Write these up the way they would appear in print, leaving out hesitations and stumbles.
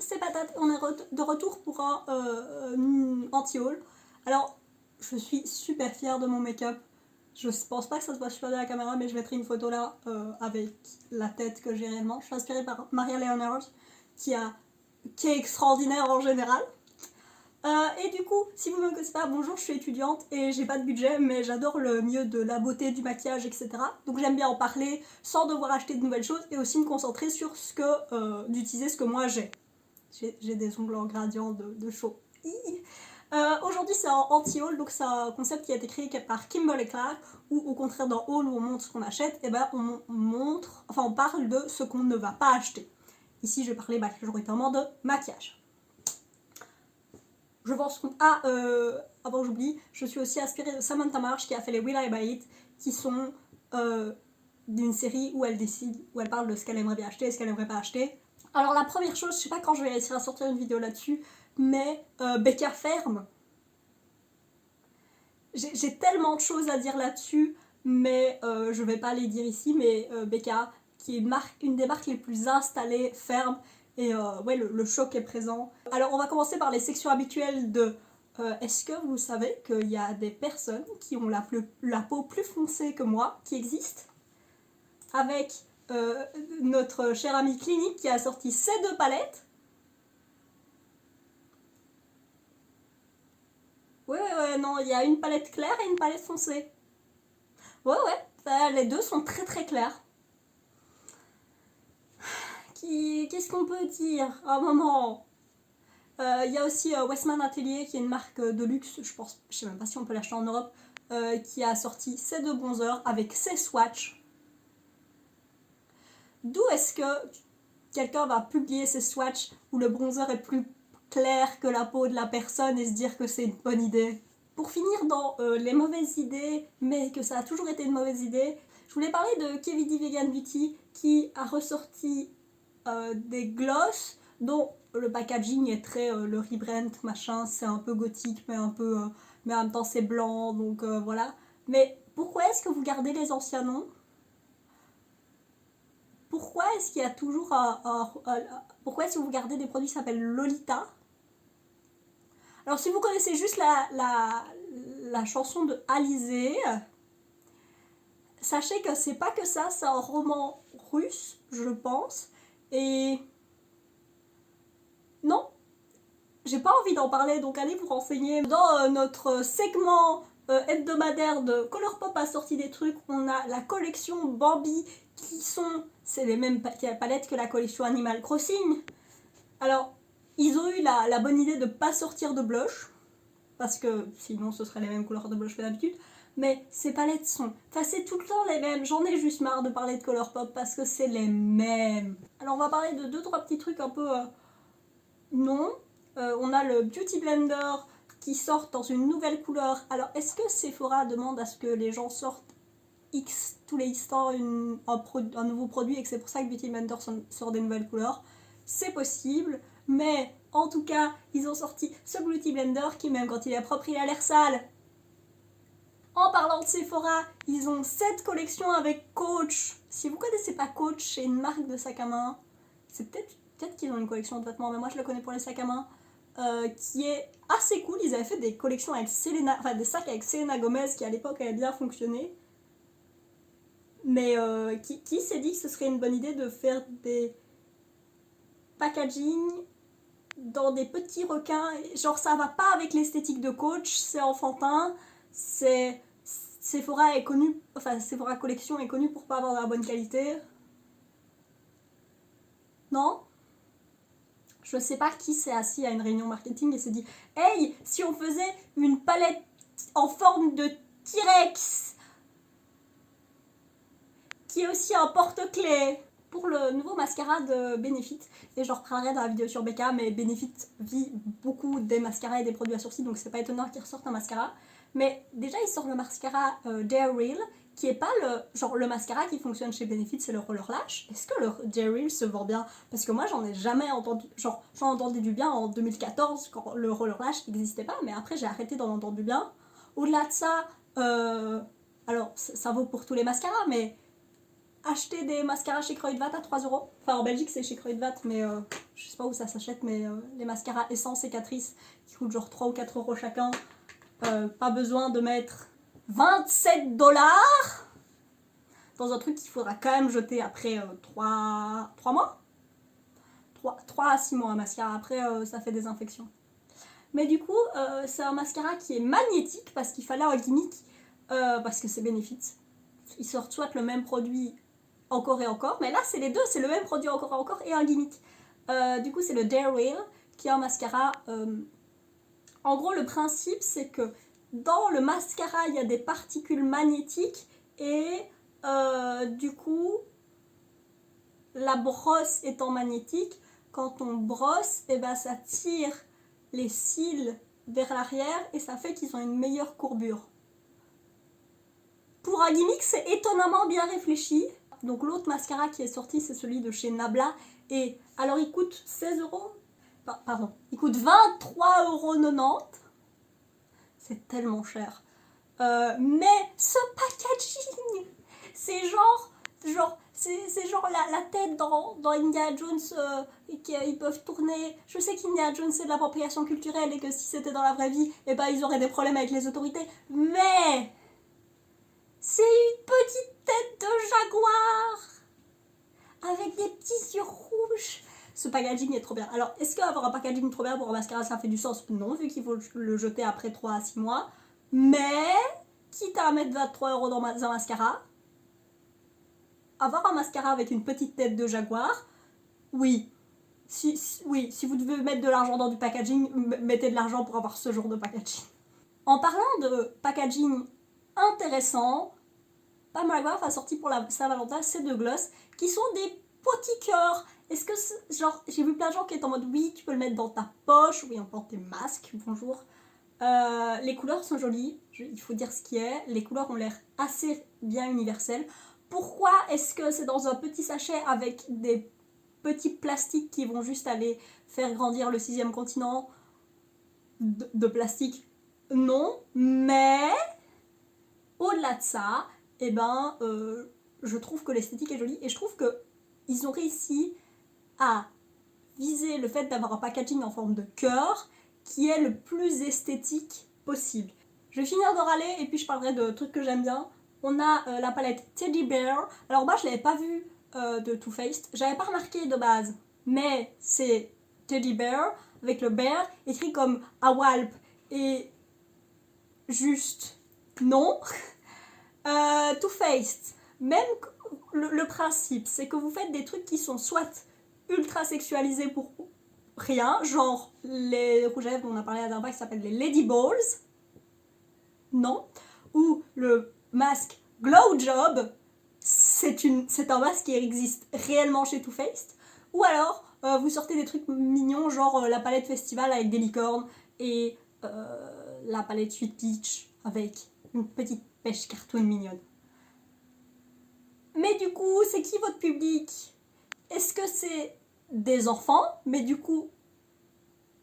c'est Patate, on est de retour pour un anti-haul. Alors, je suis super fière de mon make-up. Je pense pas que ça se voit super bien à la caméra, mais je mettrai une photo là avec la tête que j'ai réellement. Je suis inspirée par Maria Leonard, qui est extraordinaire en général. Et du coup, si vous me connaissez pas, bonjour, je suis étudiante et j'ai pas de budget, mais j'adore le milieu de la beauté, du maquillage, etc. Donc j'aime bien en parler sans devoir acheter de nouvelles choses et aussi me concentrer sur d'utiliser ce que moi j'ai. J'ai des ongles en gradient de chaud. Aujourd'hui c'est un anti-haul, donc c'est un concept qui a été créé par Kimberly Clark, où au contraire dans haul où on montre ce qu'on achète, et ben on parle de ce qu'on ne va pas acheter. Ici je vais parler majoritairement de maquillage. Je pense qu'on... avant j'oublie, je suis aussi inspirée de Samantha Marsh qui a fait les Will I Buy It, qui sont d'une série où elle parle de ce qu'elle aimerait bien acheter et ce qu'elle aimerait pas acheter. Alors la première chose, je sais pas quand je vais réussir à sortir une vidéo là-dessus, mais Becca Ferme. J'ai tellement de choses à dire là-dessus, mais je vais pas les dire ici, mais Becca, qui est une des marques les plus installées, ferme, et ouais, le choc est présent. Alors on va commencer par les sections habituelles de est-ce que vous savez qu'il y a des personnes qui ont la peau plus foncée que moi qui existent, avec notre cher ami Clinique qui a sorti ces deux palettes. Ouais, non, il y a une palette claire et une palette foncée. Ouais, les deux sont très très clairs. Qu'est-ce qu'on peut dire à un moment? Il y a aussi Westman Atelier qui est une marque de luxe, je sais même pas si on peut l'acheter en Europe, qui a sorti ces deux bronzers avec ces swatchs. D'où est-ce que quelqu'un va publier ces swatchs où le bronzer est plus clair que la peau de la personne et se dire que c'est une bonne idée? Pour finir dans les mauvaises idées, mais que ça a toujours été une mauvaise idée, je voulais parler de KVD Vegan Beauty qui a ressorti des gloss dont le packaging est très le rebrand machin, c'est un peu gothique mais mais en même temps c'est blanc donc voilà. Mais pourquoi est-ce que vous gardez les anciens noms? Pourquoi est-ce qu'il y a toujours pourquoi est-ce que vous gardez des produits qui s'appellent Lolita? Alors si vous connaissez juste la chanson de Alizée, sachez que c'est pas que ça, c'est un roman russe, je pense. Et non, j'ai pas envie d'en parler, donc allez vous renseigner. Dans notre segment hebdomadaire de Colourpop a sorti des trucs, on a la collection Bambi c'est les mêmes palettes que la collection Animal Crossing. Alors, ils ont eu la bonne idée de pas sortir de blush, parce que sinon ce serait les mêmes couleurs de blush que d'habitude. Mais ces palettes sont... Enfin, c'est tout le temps les mêmes. J'en ai juste marre de parler de Colourpop parce que c'est les mêmes. Alors, on va parler de 2-3 petits trucs un peu... non. On a le Beauty Blender qui sort dans une nouvelle couleur. Alors, est-ce que Sephora demande à ce que les gens sortent tous les X temps un nouveau produit et que c'est pour ça que Beauty Blender sort des nouvelles couleurs? C'est possible, mais en tout cas, ils ont sorti ce Beauty Blender qui, même quand il est propre, il a l'air sale. En parlant de Sephora, ils ont cette collection avec Coach. Si vous connaissez pas Coach, c'est une marque de sac à main. C'est peut-être qu'ils ont une collection de vêtements, mais moi je le connais pour les sacs à main. Qui est assez cool. Ils avaient fait des collections avec des sacs avec Selena Gomez qui à l'époque avaient bien fonctionné. Mais qui s'est dit que ce serait une bonne idée de faire des packaging dans des petits requins? Genre ça va pas avec l'esthétique de Coach, c'est enfantin, Sephora est connu, enfin Sephora Collection est connue pour pas avoir de la bonne qualité. Non? Je sais pas qui s'est assis à une réunion marketing et s'est dit hey, si on faisait une palette en forme de T-Rex qui est aussi un porte-clés pour le nouveau mascara de Benefit, et j'en reparlerai dans la vidéo sur Becca, mais Benefit vit beaucoup des mascaras et des produits à sourcils, donc c'est pas étonnant qu'ils ressortent un mascara. Mais déjà ils sortent le mascara Dare Real, qui est pas le mascara qui fonctionne chez Benefit, c'est le Roller Lash. Est-ce que le Dare Real se vend bien? Parce que moi j'en ai jamais entendu, j'en entendais du bien en 2014 quand le Roller Lash n'existait pas, mais après j'ai arrêté d'en entendre du bien. Au-delà de ça, alors ça vaut pour tous les mascaras, mais acheter des mascaras chez Kruidvat à 3 euros. Enfin, en Belgique, c'est chez Kruidvat, mais je sais pas où ça s'achète, mais les mascaras essence et Catrice qui coûtent genre 3 ou 4 euros chacun. Pas besoin de mettre 27 dollars dans un truc qu'il faudra quand même jeter après 3 mois. 3 à 6 mois un mascara, après ça fait des infections. Mais du coup, c'est un mascara qui est magnétique parce qu'il fallait un gimmick, parce que c'est bénéfice. Ils sortent soit le même produit encore et encore, mais là c'est les deux, c'est le même produit encore et encore et un gimmick. Du coup, c'est le Dare Wheel qui est un mascara. En gros, le principe c'est que dans le mascara il y a des particules magnétiques et du coup, la brosse étant magnétique, quand on brosse, et ben ça tire les cils vers l'arrière et ça fait qu'ils ont une meilleure courbure. Pour un gimmick, c'est étonnamment bien réfléchi. Donc l'autre mascara qui est sorti, c'est celui de chez Nabla. Et alors il coûte 16 euros. Pardon, il coûte 23,90 €. C'est tellement cher. Mais ce packaging, c'est genre la tête dans Indiana Jones qu'ils peuvent tourner. Je sais qu'Indiana Jones c'est de l'appropriation culturelle et que si c'était dans la vraie vie, eh ben, ils auraient des problèmes avec les autorités. Mais c'est une petite tête de jaguar avec des petits yeux rouges. Ce packaging est trop bien. Alors, est-ce qu'avoir un packaging trop bien pour un mascara, ça fait du sens? Non, vu qu'il faut le jeter après 3 à 6 mois. Mais, quitte à mettre 23 € dans un mascara, avoir un mascara avec une petite tête de jaguar, oui. Si vous devez mettre de l'argent dans du packaging, mettez de l'argent pour avoir ce genre de packaging. En parlant de packaging intéressant, Pam McGrath a sorti pour la Saint-Valentin ces 2 gloss qui sont des petits cœurs. Est-ce que genre, j'ai vu plein de gens qui étaient en mode oui, tu peux le mettre dans ta poche, oui, on porte tes masques, bonjour. Les couleurs sont jolies, il faut dire ce qui est. Les couleurs ont l'air assez bien universelles. Pourquoi est-ce que c'est dans un petit sachet avec des petits plastiques qui vont juste aller faire grandir le 6e continent de plastique? Non, mais au-delà de ça, eh ben, je trouve que l'esthétique est jolie et je trouve qu'ils ont réussi à viser le fait d'avoir un packaging en forme de cœur qui est le plus esthétique possible. Je vais finir de râler et puis je parlerai de trucs que j'aime bien. On a la palette Teddy Bear. Alors moi je l'avais pas vue de Too Faced, j'avais pas remarqué de base, mais c'est Teddy Bear avec le bear écrit comme Awalp et juste non. Too Faced, même le principe, c'est que vous faites des trucs qui sont soit ultra sexualisés pour rien, genre les rouges à lèvres dont on a parlé la dernière fois qui s'appellent les Lady Balls, non, ou le masque Glow Job, c'est un masque qui existe réellement chez Too Faced, ou alors vous sortez des trucs mignons, genre la palette festival avec des licornes et la palette Sweet Peach avec une petite pêche cartoon mignonne. Mais du coup, c'est qui votre public? Est-ce que c'est des enfants, mais du coup,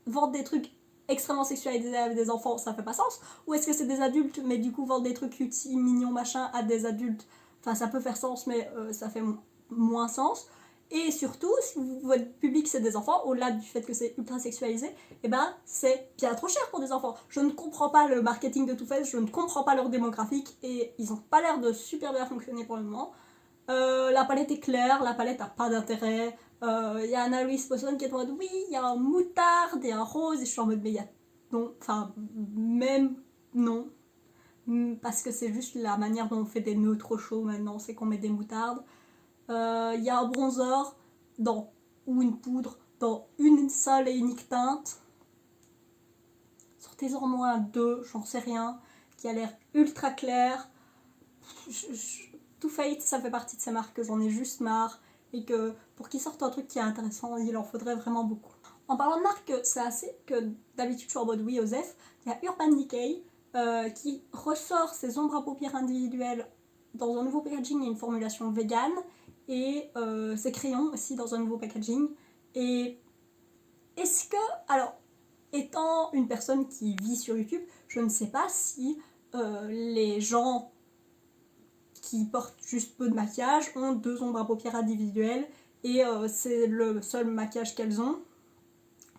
vendre des trucs extrêmement sexualisés avec des enfants, ça fait pas sens? Ou est-ce que c'est des adultes, mais du coup, vendre des trucs cutie, mignons, machin, à des adultes, enfin, ça peut faire sens, mais ça fait moins sens. Et surtout, si votre public c'est des enfants, au-delà du fait que c'est ultra sexualisé, et ben c'est bien trop cher pour des enfants. Je ne comprends pas le marketing de Too Faced, je ne comprends pas leur démographique et ils ont pas l'air de super bien fonctionner pour le moment. La palette est claire, la palette a pas d'intérêt. Y a Anna Louise Poisson qui est en mode oui, il y a un moutarde et un rose, et je suis en mode mais il y a non, enfin même non. Parce que c'est juste la manière dont on fait des neutres chauds maintenant, c'est qu'on met des moutardes. Il y a un bronzer ou une poudre dans une seule et unique teinte. Sortez-en au moins 2, j'en sais rien, qui a l'air ultra clair. Too Faced, ça fait partie de ces marques que j'en ai juste marre et que pour qu'ils sortent un truc qui est intéressant, il en faudrait vraiment beaucoup. En parlant de marque, c'est assez que d'habitude je suis en mode oui Osef. Il y a Urban Decay qui ressort ses ombres à paupières individuelles dans un nouveau packaging et une formulation vegan, et ses crayons aussi dans un nouveau packaging. Et est-ce que, alors, étant une personne qui vit sur YouTube, je ne sais pas si les gens qui portent juste peu de maquillage ont 2 ombres à paupières individuelles et c'est le seul maquillage qu'elles ont.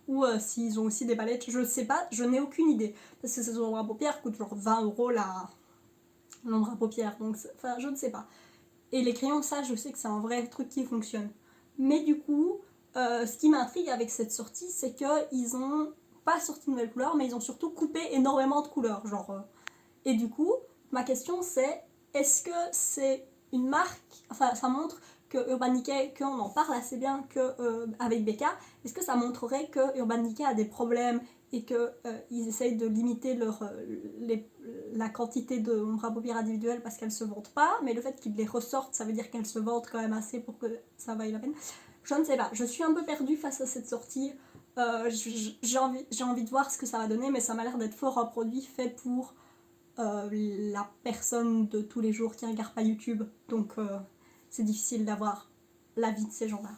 Ou s'ils ont aussi des palettes, je sais pas, je n'ai aucune idée. Parce que ces ombres à paupières coûtent genre 20 € l'ombre à paupières, donc enfin je ne sais pas. Et les crayons, ça je sais que c'est un vrai truc qui fonctionne. Mais du coup, ce qui m'intrigue avec cette sortie, c'est qu'ils ont pas sorti de nouvelles couleurs, mais ils ont surtout coupé énormément de couleurs. Et du coup, ma question c'est, est-ce que c'est une marque, enfin ça montre que Urban Decay, qu'on en parle assez bien avec Becca, est-ce que ça montrerait que Urban Decay a des problèmes et qu'ils essayent de limiter la quantité d'ombres à paupières individuelles parce qu'elles se vendent pas, mais le fait qu'ils les ressortent, ça veut dire qu'elles se vendent quand même assez pour que ça vaille la peine. Je ne sais pas, je suis un peu perdue face à cette sortie. J'ai envie de voir ce que ça va donner, mais ça m'a l'air d'être fort un produit fait pour la personne de tous les jours qui regarde pas YouTube, donc c'est difficile d'avoir l'avis de ces gens-là.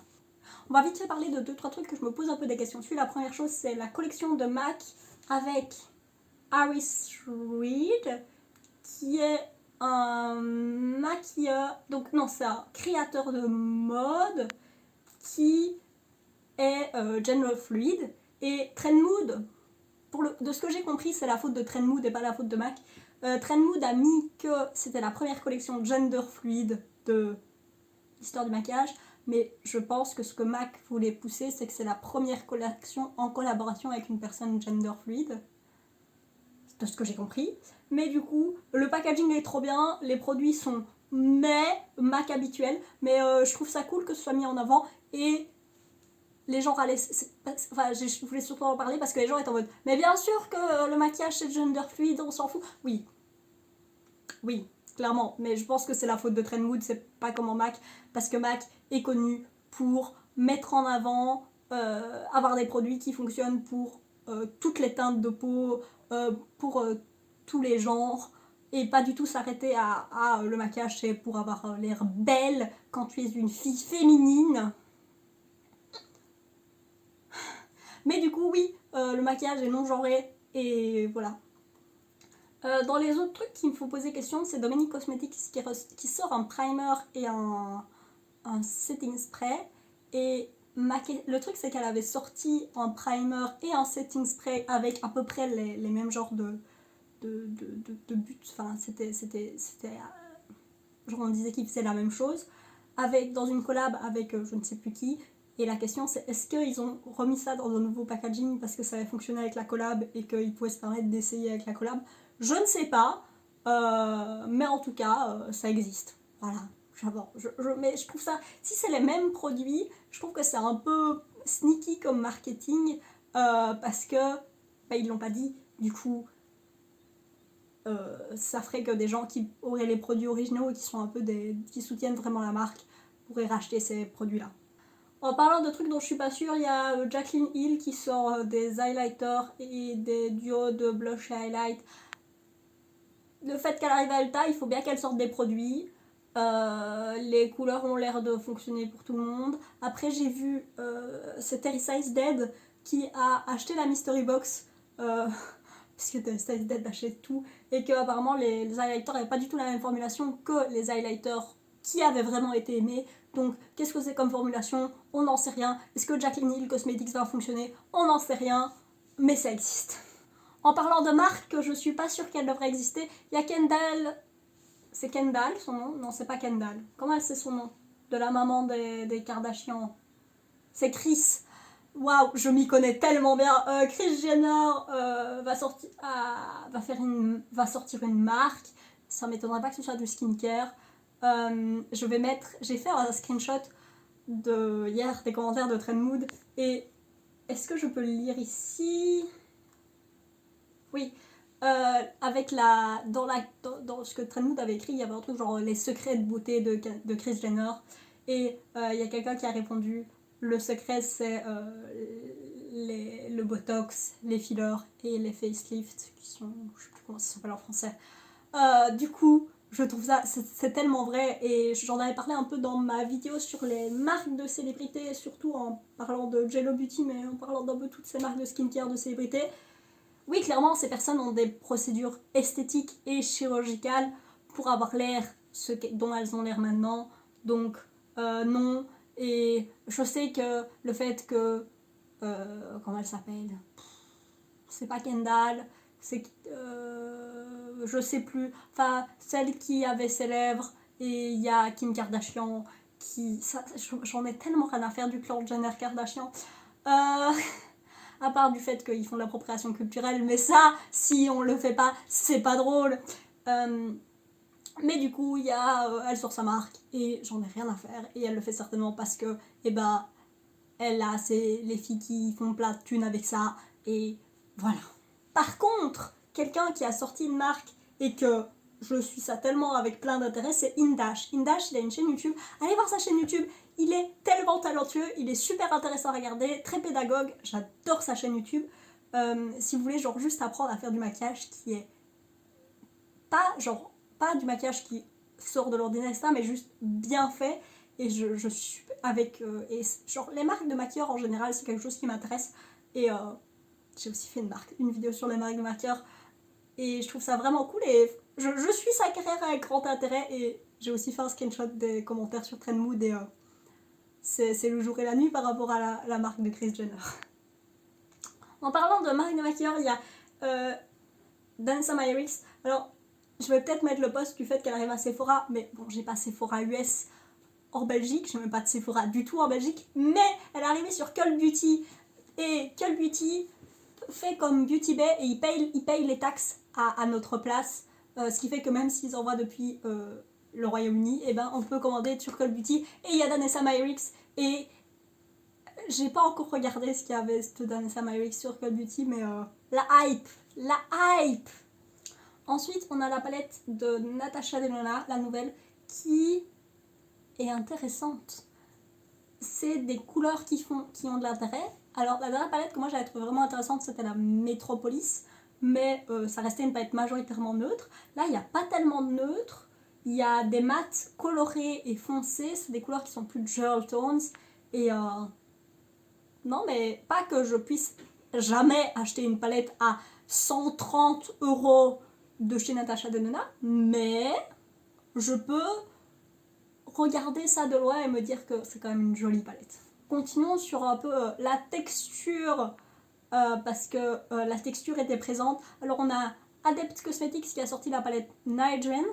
On va vite fait parler de 2-3 trucs que je me pose un peu des questions dessus. La première chose, c'est la collection de MAC avec Harris Reed, qui est un maquilleur, donc non, c'est un créateur de mode qui est gender fluid, et Trendmood, de ce que j'ai compris, c'est la faute de Trendmood et pas la faute de MAC. Trendmood a mis que c'était la première collection gender fluide de l'histoire du maquillage, mais je pense que ce que MAC voulait pousser, c'est que c'est la première collection en collaboration avec une personne gender fluide, de ce que j'ai compris. Mais du coup, le packaging est trop bien, les produits sont MAC habituels, mais je trouve ça cool que ce soit mis en avant, et les gens râlaient, enfin je voulais surtout en parler parce que les gens étaient en mode mais bien sûr que le maquillage c'est gender fluide, on s'en fout. Oui, clairement, mais je pense que c'est la faute de Trendmood, c'est pas comment MAC, parce que MAC est connu pour mettre en avant, avoir des produits qui fonctionnent pour toutes les teintes de peau, pour tous les genres, et pas du tout s'arrêter à le maquillage c'est pour avoir l'air belle quand tu es une fille féminine. Mais du coup, oui, le maquillage est non genré, et voilà. Dans les autres trucs qui me font poser question, c'est Dominique Cosmetics qui sort un primer et un setting spray. Et le truc, c'est qu'elle avait sorti un primer et un setting spray avec à peu près les mêmes genres de buts. Enfin, c'était genre on disait qu'ils faisaient la même chose. Dans une collab avec je ne sais plus qui. Et la question c'est, est-ce qu'ils ont remis ça dans un nouveau packaging parce que ça avait fonctionné avec la collab et qu'ils pouvaient se permettre d'essayer avec la collab? Je ne sais pas, mais en tout cas, ça existe. Voilà, mais je trouve ça, si c'est les mêmes produits, je trouve que c'est un peu sneaky comme marketing, parce que, ils l'ont pas dit, du coup, ça ferait que des gens qui auraient les produits originaux et qui sont un peu qui soutiennent vraiment la marque pourraient racheter ces produits-là. En parlant de trucs dont je suis pas sûre, il y a Jaclyn Hill qui sort des highlighters et des duos de blush et highlight. Le fait qu'elle arrive à Ulta, il faut bien qu'elle sorte des produits. Les couleurs ont l'air de fonctionner pour tout le monde. Après, j'ai vu c'est Terry Size Dead qui a acheté la mystery box, parce que Terry Size Dead achète tout, et que apparemment les highlighters n'avaient pas du tout la même formulation que les highlighters qui avaient vraiment été aimés. Donc, qu'est-ce que c'est comme formulation? On n'en sait rien. Est-ce que Jaclyn Hill Cosmetics va fonctionner? On n'en sait rien, mais ça existe. En parlant de marque, je suis pas sûre qu'elle devrait exister. Il y a Kendall. C'est Kendall son nom? Non, c'est pas Kendall. Comment c'est son nom? De la maman des Kardashians. C'est Chris. Waouh, je m'y connais tellement bien. Kris Jenner va sortir une marque. Ça m'étonnerait pas que ce soit du skincare. J'ai fait un screenshot hier des commentaires de Trendmood. Et est-ce que je peux le lire ici? Oui. Avec dans ce que Trendmood avait écrit, il y avait un truc genre les secrets de beauté de Kris Jenner. Et il y a quelqu'un qui a répondu: le secret c'est le botox, les fillers et les facelifts, qui sont, je sais plus comment ça s'appelle en français. Du coup, je trouve ça, c'est tellement vrai, et j'en avais parlé un peu dans ma vidéo sur les marques de célébrités, surtout en parlant de Jello Beauty, mais en parlant d'un peu toutes ces marques de skincare de célébrités. Oui, clairement, ces personnes ont des procédures esthétiques et chirurgicales pour avoir l'air dont elles ont l'air maintenant. Donc non. Et je sais que le fait que... comment elle s'appelle? C'est pas Kendall, c'est... je sais plus. Enfin, celle qui avait ses lèvres, et il y a Kim Kardashian qui... J'en ai tellement rien à faire du clan Jenner Kardashian. À part du fait qu'ils font de l'appropriation culturelle, mais ça, si on le fait pas, c'est pas drôle. Mais du coup, il y a elle sur sa marque, et j'en ai rien à faire, et elle le fait certainement parce que, eh ben, elle a les filles qui font plein de thunes avec ça, et voilà. Par contre, quelqu'un qui a sorti une marque et que je suis ça tellement avec plein d'intérêt, c'est Indash. Indash, il a une chaîne YouTube. Allez voir sa chaîne YouTube. Il est tellement talentueux, il est super intéressant à regarder, très pédagogue. J'adore sa chaîne YouTube. Si vous voulez genre juste apprendre à faire du maquillage qui est pas du maquillage qui sort de l'ordinaire, mais juste bien fait. Et je suis avec... et genre les marques de maquilleurs en général, c'est quelque chose qui m'intéresse. Et j'ai aussi fait une vidéo sur les marques de maquilleurs. Et je trouve ça vraiment cool. Et je suis sa carrière avec grand intérêt. Et j'ai aussi fait un screenshot des commentaires sur Trendmood. Et c'est le jour et la nuit par rapport à la marque de Kris Jenner. En parlant de marque de maquilleurs, il y a Danessa Myricks. Alors, je vais peut-être mettre le post du fait qu'elle arrive à Sephora. Mais bon, j'ai pas Sephora US hors Belgique. J'ai même pas de Sephora du tout en Belgique. Mais elle est arrivée sur Cult Beauty. Et Cult Beauty fait comme Beauty Bay et ils payent les taxes à notre place. Ce qui fait que même s'ils envoient depuis le Royaume-Uni, eh ben, on peut commander sur Cult Beauty. Et il y a Danessa Myricks. Et j'ai pas encore regardé ce qu'il y avait de Danessa Myricks sur Cult Beauty, mais la hype. Ensuite, on a la palette de Natasha Denona, la nouvelle, qui est intéressante. C'est des couleurs qui ont de l'intérêt. Alors, la dernière palette que moi j'avais trouvé vraiment intéressante, c'était la Metropolis, mais ça restait une palette majoritairement neutre. Là, il n'y a pas tellement de neutre. Il y a des mats colorés et foncés, c'est des couleurs qui sont plus gel tones. Et non, mais pas que je puisse jamais acheter une palette à 130 € de chez Natasha Denona, mais je peux regarder ça de loin et me dire que c'est quand même une jolie palette. Continuons sur un peu la texture, parce que la texture était présente. Alors on a Adept Cosmetics qui a sorti la palette Nightgen,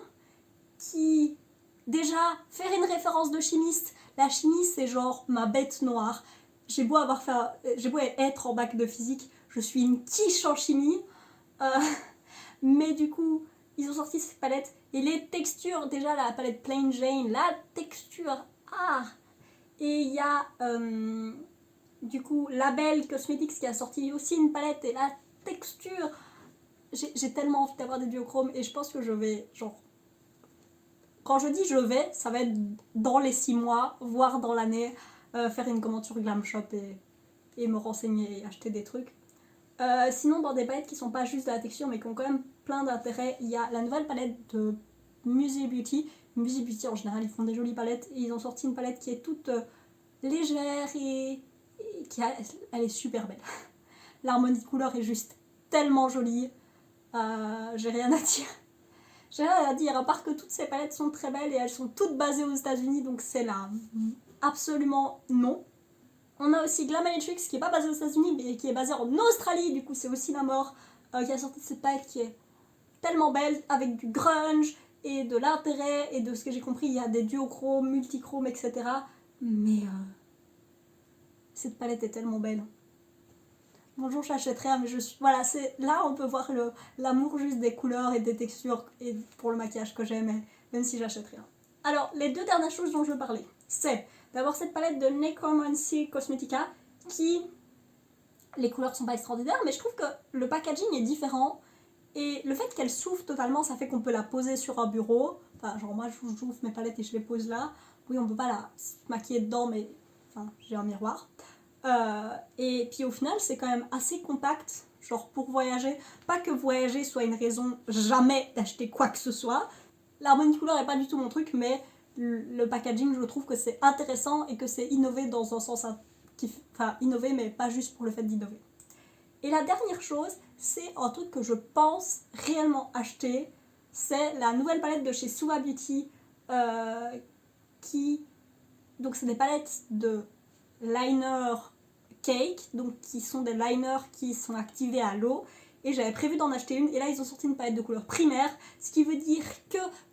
qui déjà faire une référence de chimiste. La chimie c'est genre ma bête noire. J'ai beau être en bac de physique, je suis une quiche en chimie. Mais du coup, ils ont sorti cette palette. Et les textures, déjà la palette Plain Jane, la texture, et il y a du coup Label Cosmetics qui a sorti aussi une palette. Et la texture, j'ai tellement envie d'avoir des duochromes. Et je pense que je vais, genre, quand je dis je vais, ça va être dans les 6 mois, voire dans l'année, faire une commande sur Glam Shop et me renseigner et acheter des trucs. Sinon, dans des palettes qui sont pas juste de la texture mais qui ont quand même plein d'intérêt, il y a la nouvelle palette de Musée Beauty. Musée Beauty en général, ils font des jolies palettes et ils ont sorti une palette qui est toute légère et elle est super belle. L'harmonie de couleurs est juste tellement jolie. J'ai rien à dire. J'ai rien à dire, à part que toutes ces palettes sont très belles et elles sont toutes basées aux États-Unis, donc c'est là absolument non. On a aussi Glamatrix qui est pas basé aux États-Unis mais qui est basé en Australie, du coup c'est aussi la mort, qui a sorti cette palette qui est tellement belle avec du grunge et de l'intérêt et de ce que j'ai compris il y a des duochromes, multichromes, etc. Mais cette palette est tellement belle. Bonjour, j'achèterai rien, mais voilà, là on peut voir l'amour juste des couleurs et des textures et pour le maquillage que j'aime, même si j'achète rien. Alors, les deux dernières choses dont je veux parler, c'est d'avoir cette palette de Necromancy Cosmetica qui, les couleurs sont pas extraordinaires, mais je trouve que le packaging est différent et le fait qu'elle s'ouvre totalement, ça fait qu'on peut la poser sur un bureau. Enfin, genre moi j'ouvre mes palettes et je les pose là. Oui, on peut pas la maquiller dedans, mais enfin, j'ai un miroir. Et puis au final, c'est quand même assez compact, genre pour voyager. Pas que voyager soit une raison jamais d'acheter quoi que ce soit. L'harmonie de couleur n'est pas du tout mon truc, mais le packaging, je trouve que c'est intéressant et que c'est innové dans un sens... Enfin, innové, mais pas juste pour le fait d'innover. Et la dernière chose, c'est un truc que je pense réellement acheter. C'est la nouvelle palette de chez Suva Beauty, Donc c'est des palettes de liner cake, donc qui sont des liners qui sont activés à l'eau. Et j'avais prévu d'en acheter une, et là ils ont sorti une palette de couleurs primaires, ce qui veut dire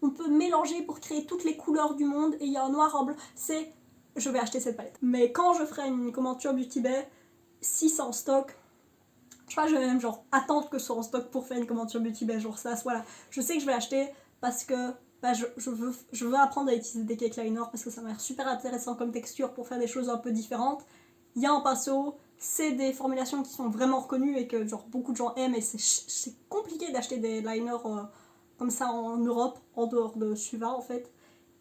qu'on peut mélanger pour créer toutes les couleurs du monde, et il y a un noir, en blanc, je vais acheter cette palette. Mais quand je ferai une commenture Beauty Bay, si c'est en stock, je sais pas, je vais même genre attendre que ce soit en stock pour faire une commenture Beauty Bay, genre ça, voilà. Je sais que je vais l'acheter parce que je veux apprendre à utiliser des cake liners parce que ça m'a l'air super intéressant comme texture pour faire des choses un peu différentes. Il y a un pinceau, c'est des formulations qui sont vraiment reconnues et que genre beaucoup de gens aiment, et c'est compliqué d'acheter des liners comme ça en Europe, en dehors de Suva en fait.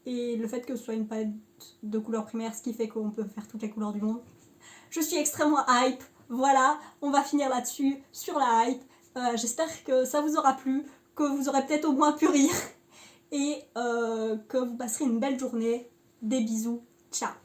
Et le fait que ce soit une palette de couleurs primaires, ce qui fait qu'on peut faire toutes les couleurs du monde. Je suis extrêmement hype, voilà, on va finir là-dessus, sur la hype. J'espère que ça vous aura plu, que vous aurez peut-être au moins pu rire, et que vous passerez une belle journée. Des bisous, ciao.